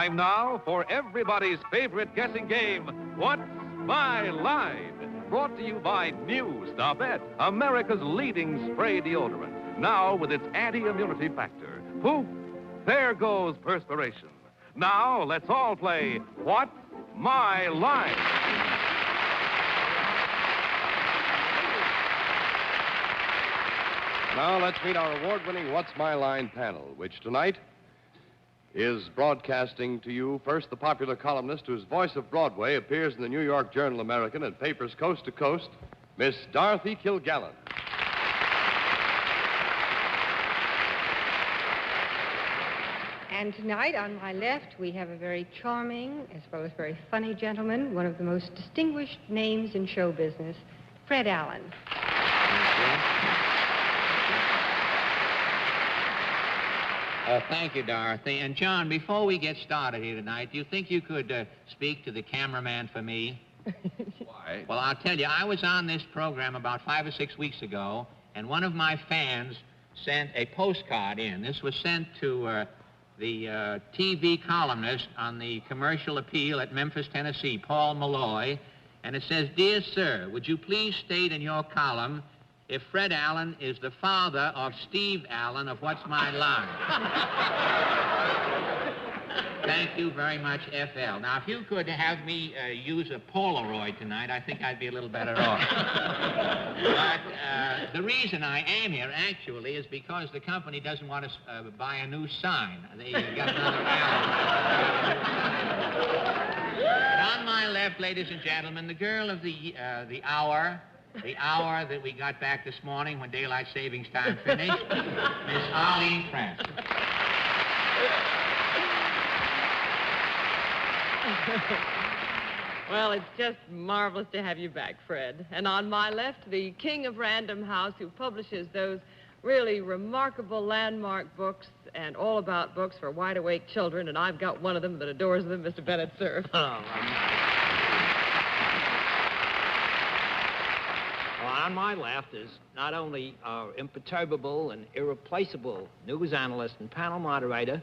Time now for everybody's favorite guessing game, What's My Line? Brought to you by New Stopette, America's leading spray deodorant. Now with its anti-immunity factor. Poof, there goes perspiration. Now let's all play What's My Line? Now let's meet our award-winning What's My Line panel, which tonight is broadcasting to you first the popular columnist whose voice of Broadway appears in the New York Journal-American and papers coast to coast, Miss Dorothy Kilgallen. And tonight, on my left, we have a very charming, as well as very funny gentleman, one of the most distinguished names in show business, Fred Allen. Thank you, Dorothy. And, John, before we get started here tonight, do you think you could speak to the cameraman for me? Why? Well, I'll tell you, I was on this program about 5 or 6 weeks ago, and one of my fans sent a postcard in. This was sent to the TV columnist on the commercial appeal at Memphis, Tennessee, Paul Malloy, and it says, "Dear sir, would you please state in your column if Fred Allen is the father of Steve Allen of What's My Line?" Thank you very much, F.L. Now, if you could have me use a Polaroid tonight, I think I'd be a little better off. But the reason I am here, actually, is because the company doesn't want to buy a new sign. They got another Allen. And on my left, ladies and gentlemen, the girl of the hour that we got back this morning when daylight savings time finished, Miss Arlene Francis. Well, it's just marvelous to have you back, Fred. And on my left, the king of Random House, who publishes those really remarkable landmark books and all about books for wide-awake children, and I've got one of them that adores them, Mr. Bennett, Cerf. Well, on my left is not only our imperturbable and irreplaceable news analyst and panel moderator,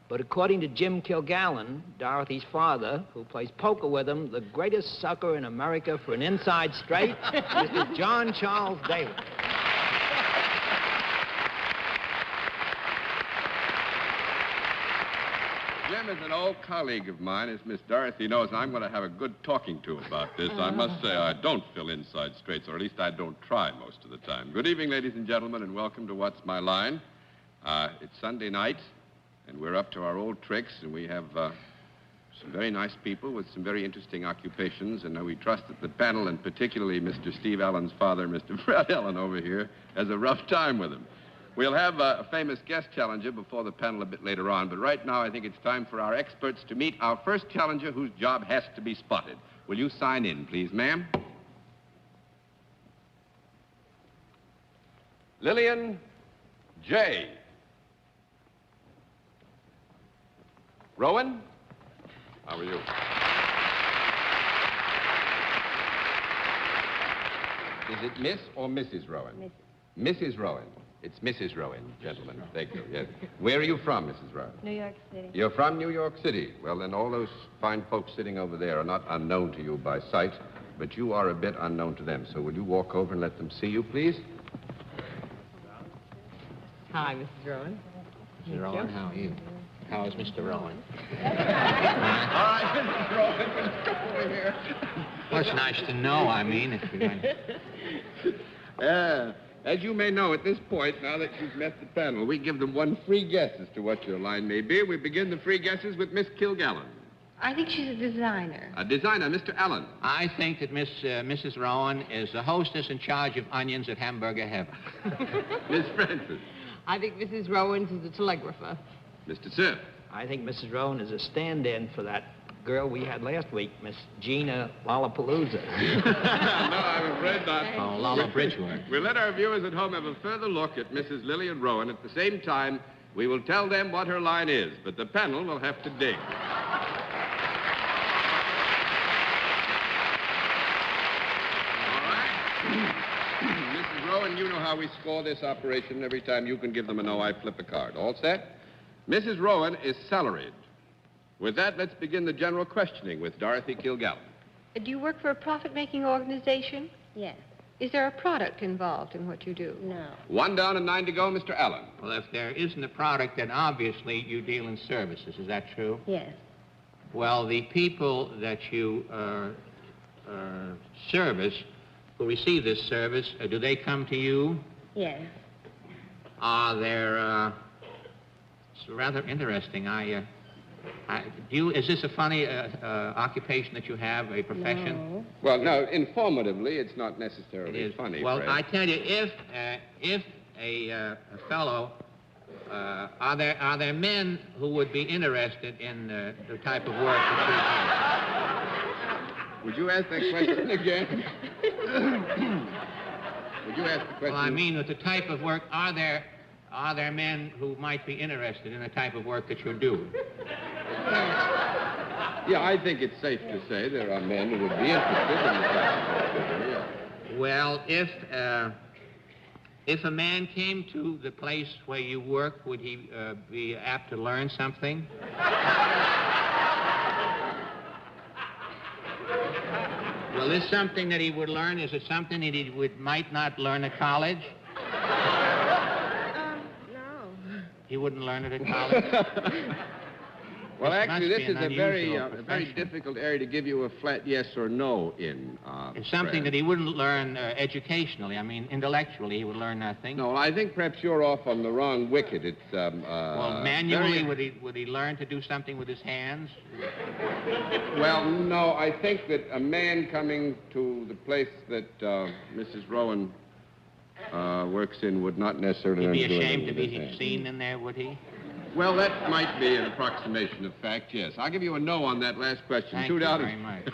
but according to Jim Kilgallen, Dorothy's father, who plays poker with him, the greatest sucker in America for an inside straight, Mr. John Charles Daly. Jim is an old colleague of mine, as Miss Dorothy knows, and I'm going to have a good talking to about this. I must say I don't fill inside straights, or at least I don't try most of the time. Good evening, ladies and gentlemen, and welcome to What's My Line. It's Sunday night, and we're up to our old tricks, and we have some very nice people with some very interesting occupations, and we trust that the panel, and particularly Mr. Steve Allen's father, Mr. Fred Allen over here, has a rough time with him. We'll have a famous guest challenger before the panel a bit later on, but right now I think it's time for our experts to meet our first challenger whose job has to be spotted. Will you sign in, please, ma'am? Lillian J. Rowan, how are you? Is it Miss or Mrs. Rowan? Mrs. Rowan. It's Mrs. Rowan, gentlemen. Thank you. Yes. Where are you from, Mrs. Rowan? New York City. You're from New York City. Well, then all those fine folks sitting over there are not unknown to you by sight, but you are a bit unknown to them. So will you walk over and let them see you, please? Hi, Mrs. Rowan. Mr. Rowan, how are you? How is Mr. Rowan? All right, Mrs. Rowan, come over here. Well, it's nice to know, I mean, if you're going to... As you may know at this point, now that you've met the panel, we give them one free guess as to what your line may be. We begin the free guesses with Miss Kilgallen. I think she's a designer. A designer, Mr. Allen. I think that Mrs. Rowan is the hostess in charge of onions at Hamburger Heaven. Miss Francis. I think Mrs. Rowan is a telegrapher. Mr. Cerf. I think Mrs. Rowan is a stand-in for that girl we had last week, Miss Gina Lollapalooza. No, I'm afraid not. Oh, Lolla Bridgeworth. We'll let our viewers at home have a further look at Mrs. Lillian Rowan. At the same time, we will tell them what her line is, but the panel will have to dig. All right. Mrs. Rowan, you know how we score this operation. Every time you can give them a no, I flip a card. All set? Mrs. Rowan is salaried. With that, let's begin the general questioning with Dorothy Kilgallen. Do you work for a profit-making organization? Yes. Is there a product involved in what you do? No. 1 down and 9 to go, Mr. Allen. Well, if there isn't a product, then obviously you deal in services. Is that true? Yes. Well, the people that you service, who receive this service, do they come to you? Yes. Are there... it's rather interesting. Is this a funny occupation that you have, a profession? No. Well, no, informatively, it's not necessarily It is funny, Well, Fred. I tell you, if a fellow, are there men who would be interested in the type of work that Would you ask that question again? Would you ask the you do? question? Well, I mean, with the type of work, are there men who might be interested in the type of work that you do? Yeah, I think it's safe to say there are men who would be interested in the type. Yeah. Well, if a man came to the place where you work, would he be apt to learn something? Well, is something that he would learn? Is it something that he might not learn at college? No. He wouldn't learn it at college? Well, This actually, must this be is an a very, unusual very profession. difficult area to give you a flat yes or no in. It's something Fred. that he wouldn't learn educationally. I mean, intellectually, he would learn nothing. No, I think perhaps you're off on the wrong wicket. It's Well, manually, very- would he learn to do something with his hands? Well, no, I think that a man coming to the place that Mrs. Rowan works in would not necessarily He'd learn be to do ashamed to anything with his be hands. seen in there, would he? Well, that might be an approximation of fact, yes. I'll give you a no on that last question. Thank 2 you down very and much.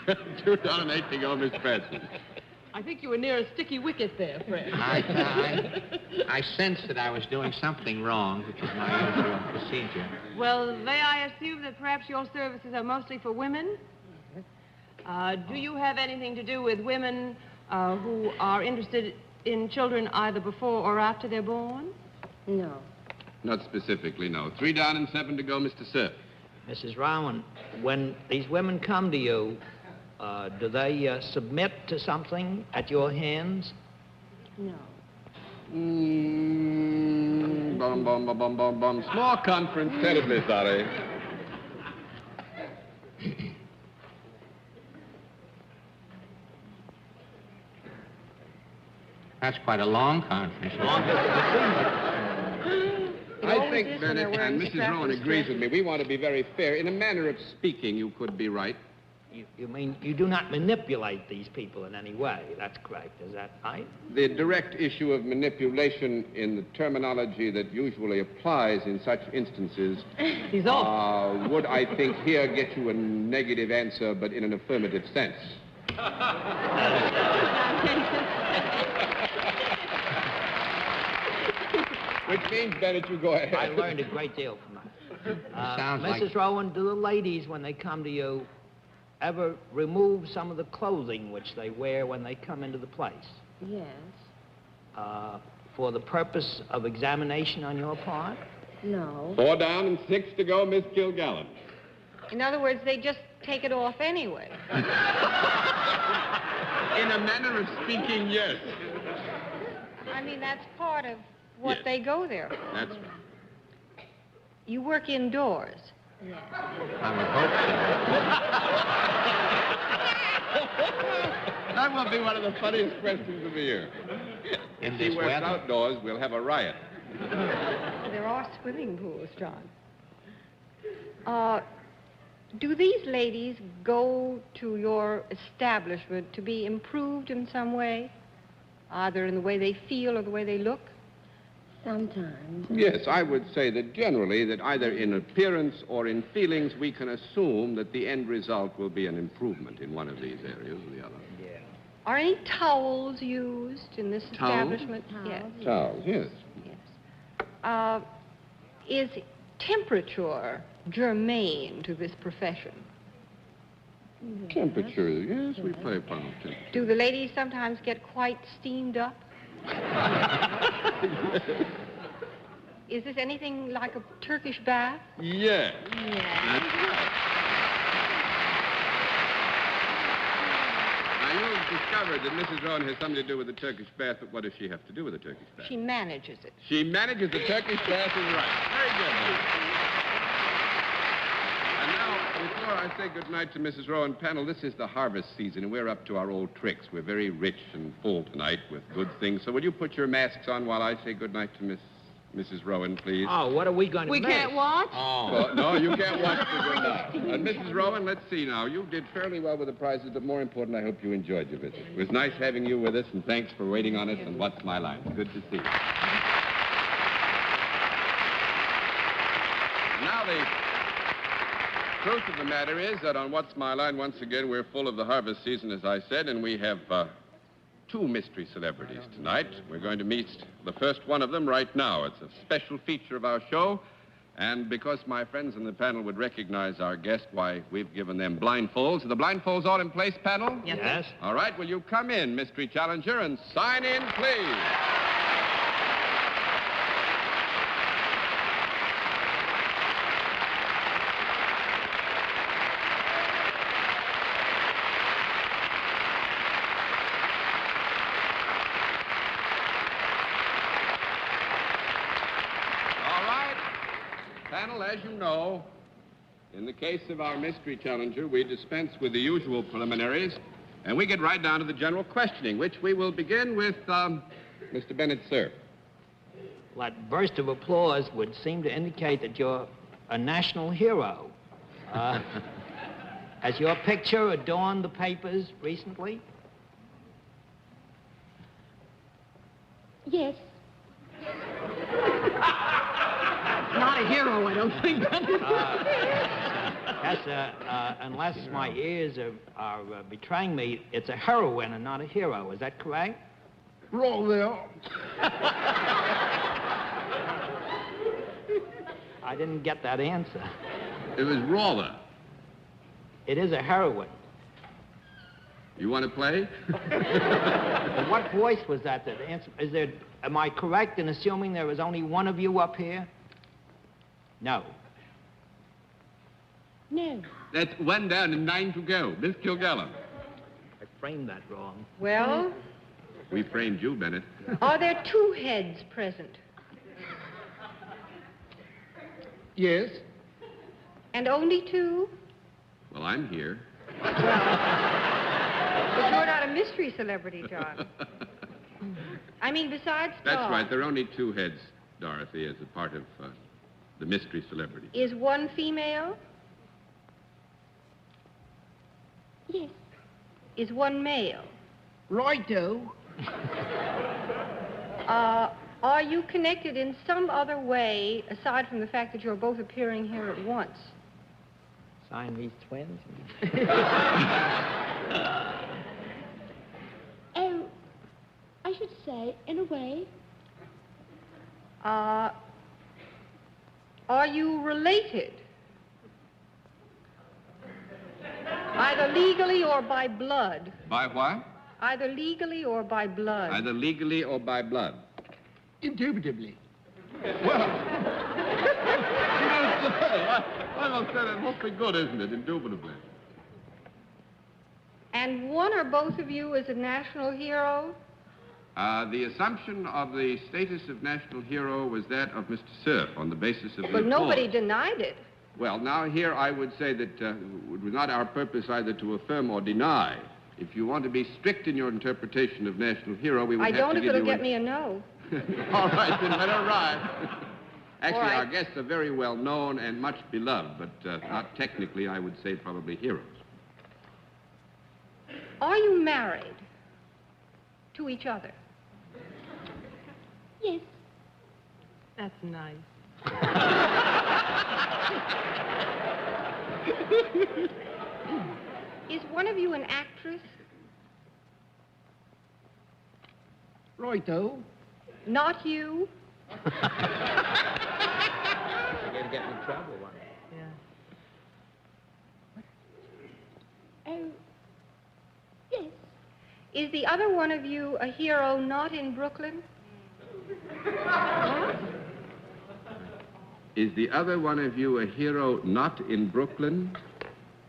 2 down and 8 to go, Miss Preston. I think you were near a sticky wicket there, Fred. I sensed that I was doing something wrong, which is my usual procedure. Well, may I assume that perhaps your services are mostly for women? Do you have anything to do with women who are interested in children either before or after they're born? No. Not specifically, no. 3 down and 7 to go, Mr. Cerf. Mrs. Rowan, when these women come to you, do they submit to something at your hands? No. Bum, bum, bum, bum, bum, bum. Small conference, terribly sorry. That's quite a long conference. I think Bennett and Mrs. Rowan agrees with me. We want to be very fair. In a manner of speaking, you could be right. You mean you do not manipulate these people in any way? That's correct. Is that right? The direct issue of manipulation in the terminology that usually applies in such instances He's off. would, I think, here get you a negative answer, but in an affirmative sense. Which means, Bennett, you go ahead. I learned a great deal from that. Sounds Mrs. like... Rowan, do the ladies, when they come to you, ever remove some of the clothing which they wear when they come into the place Yes. for the purpose of examination on your part? No. 4 down and 6 to go, Miss Kilgallen. In other words, they just take it off anyway. In a manner of speaking, yes. I mean, that's part of what Yes. they go there for. That's right. You work indoors. Yes. I would hope That will be one of the funniest questions of the year. In If this he works weather. outdoors, we'll have a riot. There are swimming pools, John. Do these ladies go to your establishment to be improved in some way? Either in the way they feel or the way they look? Sometimes. Yes, I would say that generally, that either in appearance or in feelings, we can assume that the end result will be an improvement in one of these areas or the other. Yeah. Are any towels used in this Towels? establishment? Yes. Towels, yes. Yes. Is temperature germane to this profession? Temperature, yes, we play upon temperature. Do the ladies sometimes get quite steamed up? Is this anything like a Turkish bath? Yes. Yeah. That's right. Now, you've discovered that Mrs. Rowan has something to do with the Turkish bath, but what does she have to do with the Turkish bath? She manages it. She manages the Turkish bath is right. Very good. And now, before I say goodnight to Mrs. Rowan, panel, this is the harvest season, and we're up to our old tricks. We're very rich and full tonight with good things. So will you put your masks on while I say goodnight to Mrs. Rowan, please? Oh, what are we going to We miss? can't watch? Oh. Well, no, you can't watch the goodnight. And Mrs. Rowan, let's see now. You did fairly well with the prizes, but more important, I hope you enjoyed your visit. It was nice having you with us, and thanks for waiting on us on What's My Line. Good to see you. Now, the truth of the matter is that on What's My Line, once again, we're full of the harvest season, as I said, and we have two mystery celebrities tonight. We're going to meet the first one of them right now. It's a special feature of our show, and because my friends in the panel would recognize our guest, why, we've given them blindfolds. Are the blindfolds all in place, panel? Yes. All right, will you come in, mystery challenger, and sign in, please? Panel, as you know, in the case of our mystery challenger, we dispense with the usual preliminaries, and we get right down to the general questioning, which we will begin with Mr. Bennett, sir. Well, that burst of applause would seem to indicate that you're a national hero. Has your picture adorned the papers recently? Yes. Not a hero, I don't think. That's unless my ears are betraying me, it's a heroine and not a hero. Is that correct? Roll there. I didn't get that answer. It was Rawler. It is a heroine. You want to play? And what voice was that answered? Am I correct in assuming there is only one of you up here? No. No. That's one down and 9 to go. Miss Kilgallen. I framed that wrong. Well, We framed you, Bennett. are there two heads present? Yes. And only two? Well, I'm here. But you're not a mystery celebrity, John. I mean, besides That's Tom, right. There are only two heads, Dorothy, as a part of the mystery celebrity. is one female? Yes. Is one male? Righto. Are you connected in some other way, aside from the fact that you're both appearing here at once? Siamese twins? Oh, I should say, in a way. Are you related? Either legally or by blood. By what? Either legally or by blood. Either legally or by blood. Indubitably. Well, I must say that must be good, isn't it? Indubitably. And one or both of you is a national hero? The assumption of the status of national hero was that of Mr. Cerf on the basis of the But nobody applause. denied it. Well, now here I would say that it was not our purpose either to affirm or deny. If you want to be strict in your interpretation of national hero, we would I have don't to if give it'll you get me a no. All right, then let her ride. Actually, All right. our guests are very well known and much beloved, but not technically, I would say, probably heroes. Are you married to each other? Yes. That's nice. Is one of you an actress? Righto. Not you? You're going to get in trouble, one. Yeah. Oh, yes. Is the other one of you a hero not in Brooklyn? Is the other one of you a hero not in Brooklyn?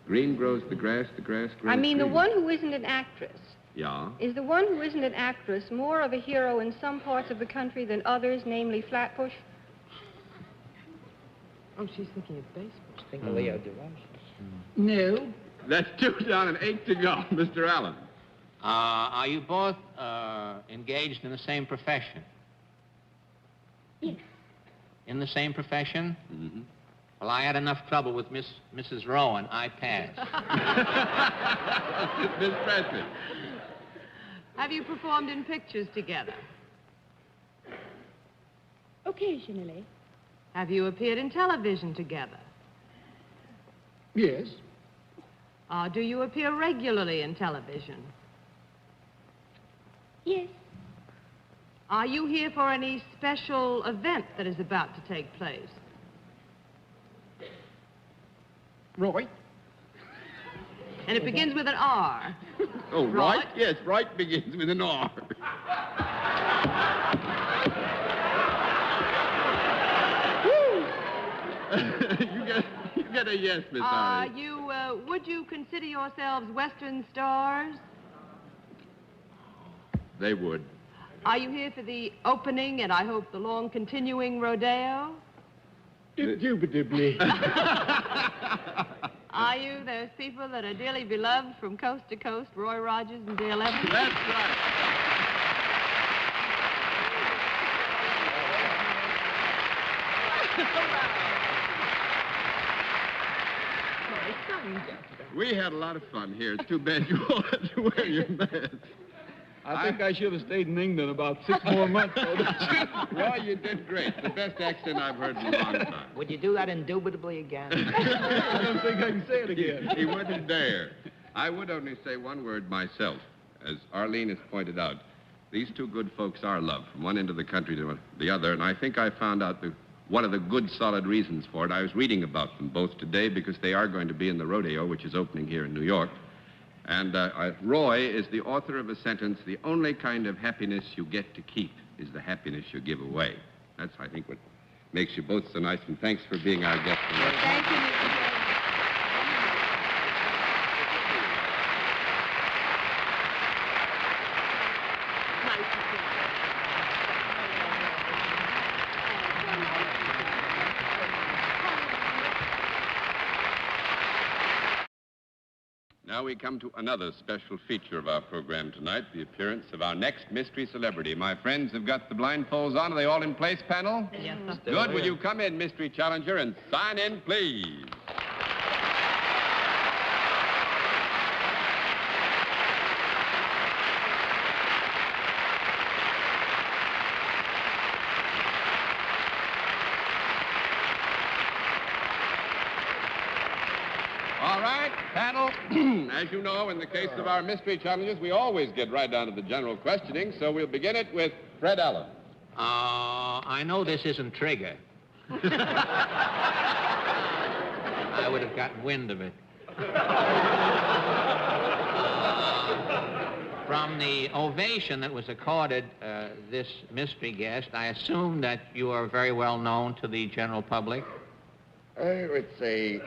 Green grows the grass grows I mean, the green. one who isn't an actress. Yeah? Is the one who isn't an actress more of a hero in some parts of the country than others, namely Flatbush? Oh, she's thinking of baseball. Think of Leo DeRoche. No. That's 2 down and 8 to go. Mr. Allen. Are you both engaged in the same profession? Yes. In the same profession? Mm-hmm. Well, I had enough trouble with Mrs. Rowan. I passed. Miss Presley. Have you performed in pictures together? Occasionally. Have you appeared in television together? Yes. Do you appear regularly in television? Yes. Are you here for any special event that is about to take place? Right. And it begins with an R. Oh, Right? right? Yes, right begins with an R. you get a yes, Miss Arlene. Would you consider yourselves Western stars? They would. Are you here for the opening and I hope the long continuing rodeo? Indubitably. Are you those people that are dearly beloved from coast to coast, Roy Rogers and Dale Evans? That's right. We had a lot of fun here. It's too bad you all had to wear your masks. I think I should have stayed in England about 6 more months. Well, you did great. The best accent I've heard in a long time. Would you do that indubitably again? I don't think I can say it again. He wouldn't dare. I would only say one word myself. As Arlene has pointed out, these two good folks are loved from one end of the country to the other, and I think I found out one of the good, solid reasons for it. I was reading about them both today because they are going to be in the rodeo, which is opening here in New York. And Roy is the author of a sentence, the only kind of happiness you get to keep is the happiness you give away. That's, I think, what makes you both so nice, and thanks for being our guest tonight. Thank you, Mr. President. Now we come to another special feature of our program tonight, the appearance of our next mystery celebrity. My friends have got the blindfolds on. Are they all in place, panel? Yes, sir. Good. Will you come in, mystery challenger, and sign in, please? All right, panel. As you know, in the case of our mystery challenges, we always get right down to the general questioning, so we'll begin it with Fred Allen. I know this isn't Trigger. I would have gotten wind of it. From the ovation that was accorded this mystery guest, I assume that you are very well known to the general public. I would say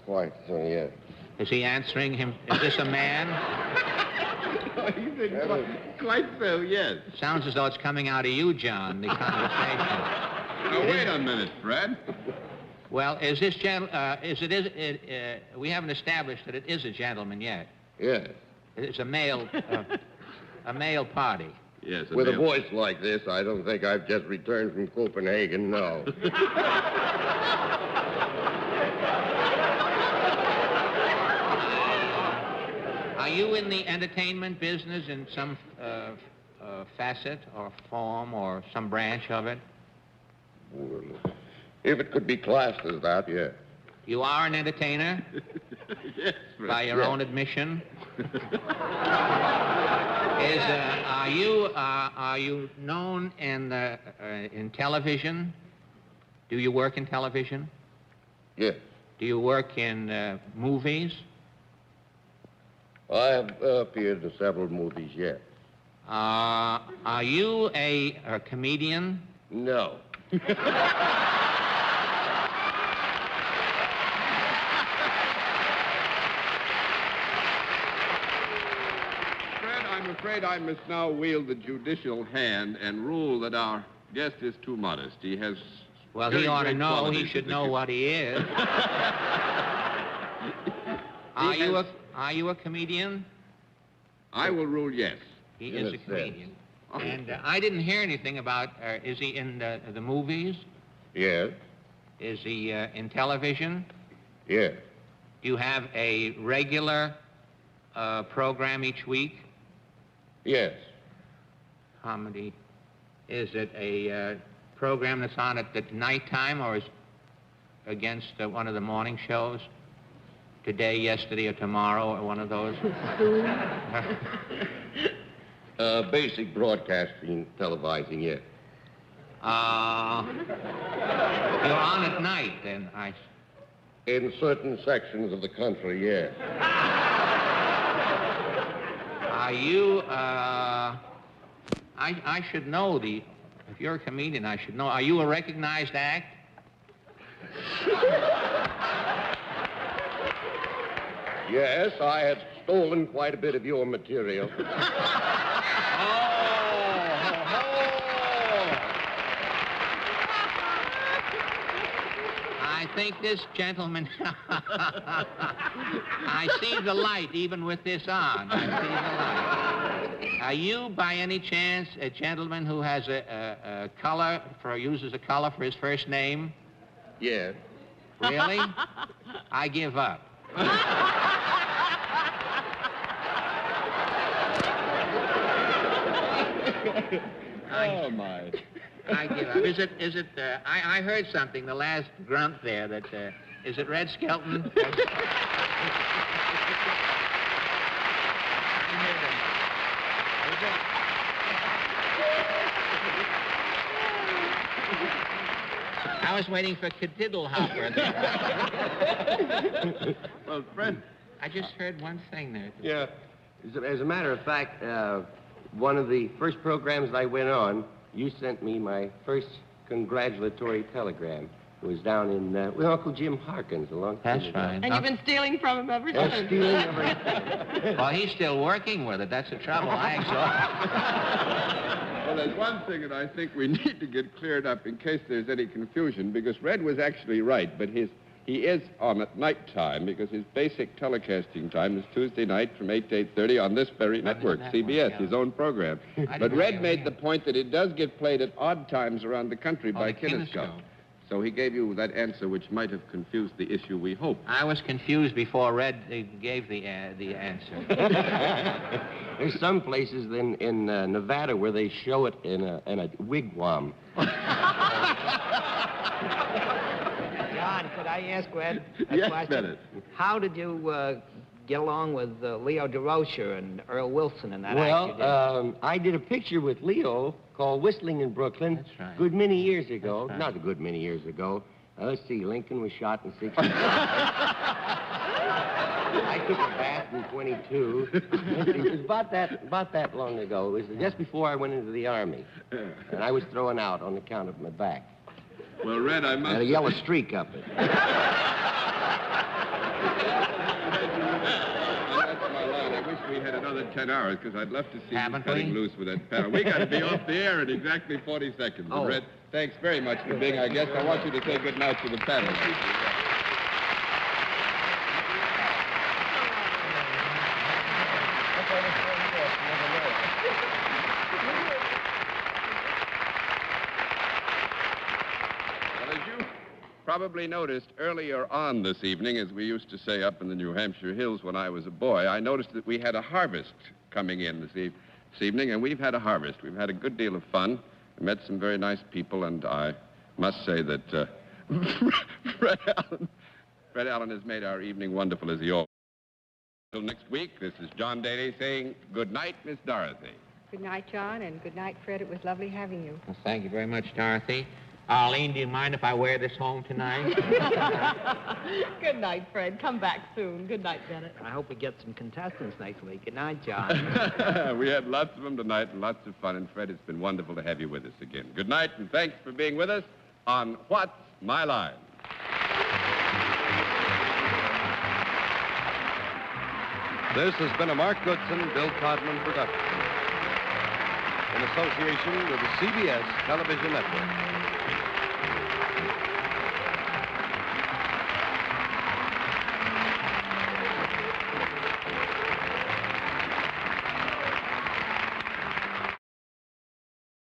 quite so, yes. Is he answering him? Is this a man? You did quite so, yes. Sounds as though it's coming out of you, John, the conversation. Now, wait a minute, Fred. Well, we haven't established that it is a gentleman yet. Yes. It's a male party. Yes. With a voice like this, I don't think I've just returned from Copenhagen, no. Are you in the entertainment business in some facet or form or some branch of it? Well, if it could be classed as that, yes. You are an entertainer? Yes, Fred. By your own admission? Are you known in television? Do you work in television? Yes. Do you work in movies? I have appeared in several movies, yes. Are you a comedian? No. afraid I must now wield the judicial hand and rule that our guest is too modest. He has... Well, very he ought to great know. He qualities should as a know what he is. Are you a comedian? I will rule yes. He is a comedian. And I didn't hear anything about, is he in the movies? Yes. Is he in television? Yes. Do you have a regular program each week? Yes. Comedy. Is it a program that's on at nighttime or is against one of the morning shows? Today, yesterday, or tomorrow, or one of those? Basic broadcasting, televising, yes. You're on at night, then, In certain sections of the country, yes. Are you, I should know if you're a comedian, I should know. Are you a recognized act? Yes, I have stolen quite a bit of your material. I think this gentleman... I see the light even with this on. I see the light. Are you, by any chance, a gentleman who has a color, uses a color for his first name? Yes. Really? I give up. Oh, my. I give up. Is it, I heard something, the last grunt there, that, is it Red Skelton? I was waiting for Kadiddlehopper. Well, Fred. I just heard one thing there. Yeah. As a matter of fact, one of the first programs I went on, you sent me my first congratulatory telegram. It was down in with Uncle Jim Harkins a long time ago. That's right. And you've been stealing from him ever since. Stealing everything. Well, he's still working with it. That's the trouble. I exhaust. Well, there's one thing that I think we need to get cleared up in case there's any confusion, because Red was actually right, but he is on at night time because his basic telecasting time is Tuesday night from 8 to 8:30 on this very network, CBS, his own program. But Red made the point that it does get played at odd times around the country by Kinescope. So he gave you that answer which might have confused the issue, we hope. I was confused before Red gave the answer. There's some places in Nevada where they show it in a wigwam. John, could I ask Red a Yes, question? Bennett. How did you get along with Leo DeRocher and Earl Wilson in that act you did? Well, I did a picture with Leo called Whistling in Brooklyn. That's right. Good many years ago. That's right. Not a good many years ago. Let's see, Lincoln was shot in 60. I took a bath in 22. It was about that long ago. It was just before I went into the Army. And I was thrown out on account of my back. Well, Red, I must... Had a yellow streak up it. That's my line. I wish we had another 10 hours, because I'd love to see you cutting loose with that panel. We got to be off the air in exactly 40 seconds. Oh. Red, thanks very much for being our guest. I want you to say good night to the panel. Probably noticed earlier on this evening, as we used to say up in the New Hampshire hills when I was a boy, I noticed that we had a harvest coming in this evening, and we've had a harvest. We've had a good deal of fun. We met some very nice people, and I must say that Fred Allen has made our evening wonderful as he always. Until next week, this is John Daly saying good night, Miss Dorothy. Good night, John, and good night, Fred. It was lovely having you. Well, thank you very much, Dorothy. Arlene, do you mind if I wear this home tonight? Good night, Fred. Come back soon. Good night, Bennett. I hope we get some contestants next week. Good night, John. We had lots of them tonight and lots of fun, and Fred, it's been wonderful to have you with us again. Good night, and thanks for being with us on What's My Line? This has been a Mark Goodson, Bill Codman production. in association with the CBS Television Network.